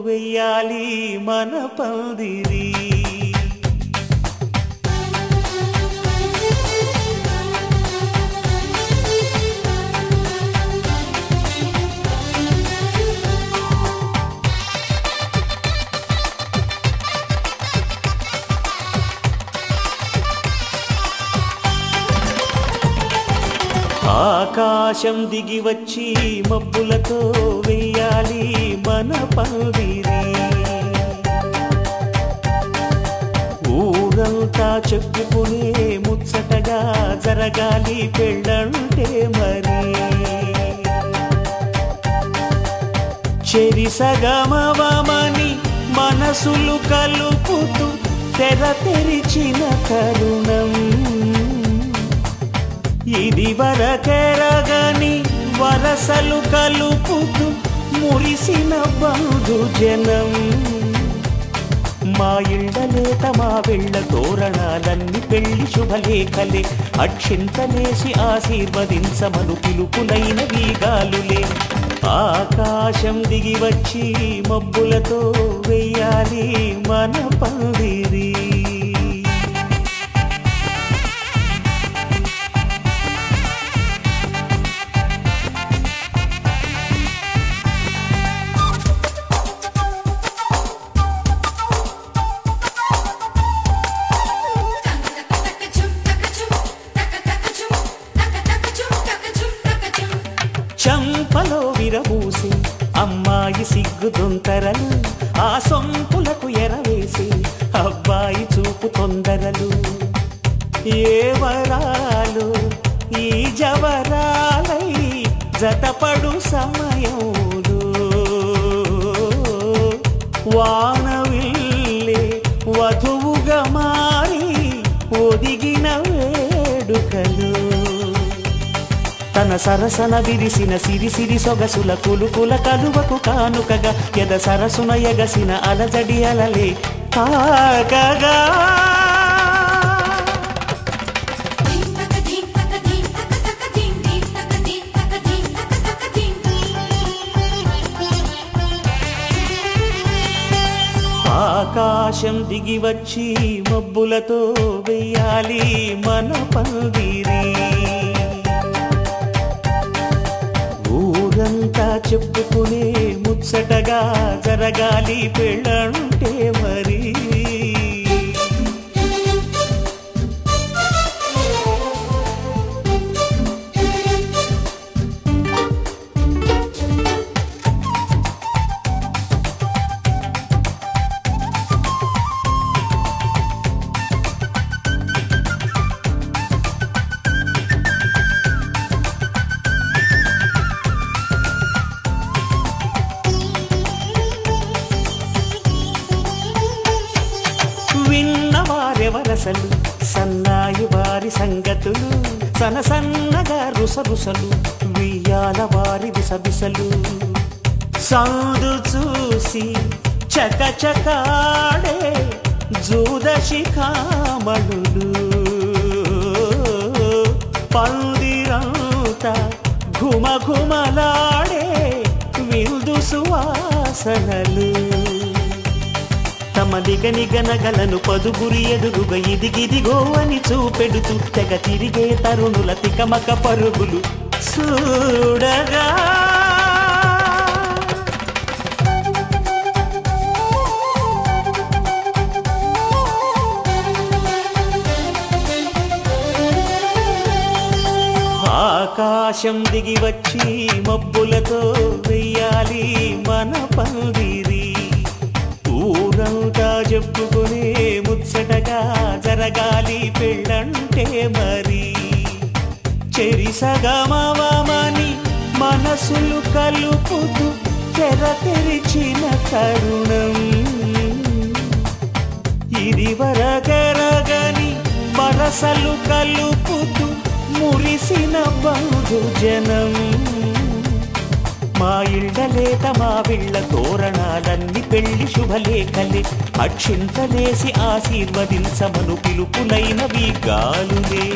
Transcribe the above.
వెయ్యాలి మన పందిరి. ఆకాశం దిగి వచ్చి మబ్బులతో వెయ్యాలి మన పందిరి. ఊరంతా చెప్పుకునే ముచ్చటగా జరగాలి పెళ్ళంటే మరి. చెరిసగమవమని మనసులు కలుపుతూ తెర తెరిచిన తరుణం. ఇది వరకెరగని వరసలు కలుపుతూ మురిసిన బంధుజనం. మా ఇళ్ళలేత మా వెళ్ళ తోరణాలన్నీ పెళ్లి శుభలేఖలే. అక్షింతలేసి ఆశీర్వదించమను పిలుపులైన వీగాలులే. ఆకాశం దిగి వచ్చి మబ్బులతో వెయ్యాలి మన పందిరి. చంపలో విరబూసి అమ్మాయి సిగ్గు దొంతరలు. ఆ సొంపులకు ఎరవేసి అబ్బాయి చూపు తొందరలు. ఏ వరాలు ఈ జవరాలై జతపడు సమయంలో. వానవిల్లే వధువుగా మారి ఒదిగిన వేడుకలు. తన సరసన విరిసిన సిరిసిరి సొగసుల కులుకుల కలువకు కానుకగా ఎద సరసున ఎగసిన అలజడి అలలే తాకగా. ఆకాశం దిగి వచ్చి మబ్బులతో వెయ్యాలి మన పందిరి. ఊరంతా చెప్పుకునే ముచ్చటగా జరగాలి పెళ్ళంటే మరి. విన్నవారెవరసలు సన్నాయి వారి సంగతులు. సనసన్నగా రుసరుసలు వియ్యాల వారి విసవిసలు. సందు చూసి చకచకాడే జూదశిఖామణులు. పందిరంతా ఘుమఘుమలాడే విందు సువాసనలు. తమ నిగనిగనగలను పదుగురి ఎదురుగా ఇదిగిదిగో అని చూపెడుతూ తెగ తిరిగే తరుణుల తికమక పరుగులు చూడగా. ఆకాశం దిగి వచ్చి మబ్బులతో వెయ్యాలి మన పందిరి. ఊరంతా చెప్పుకునే ముచ్చటగా జరగాలి పెళ్ళంటే మరి. చెరిసగమవమని మనసులు కలుపుతూ తెర తెరిచిన తరుణం. ఇది వరకెరగని వరసలు కలుపుతూ మురిసిన బంధుజనం. మా ఇళ్ళలేత మా వీళ్ళ తోరణాలన్నీ పెళ్లి శుభలేఖలే. అక్షింతలేసి ఆశీర్వదించమను పిలుపులైనవి గాలులే.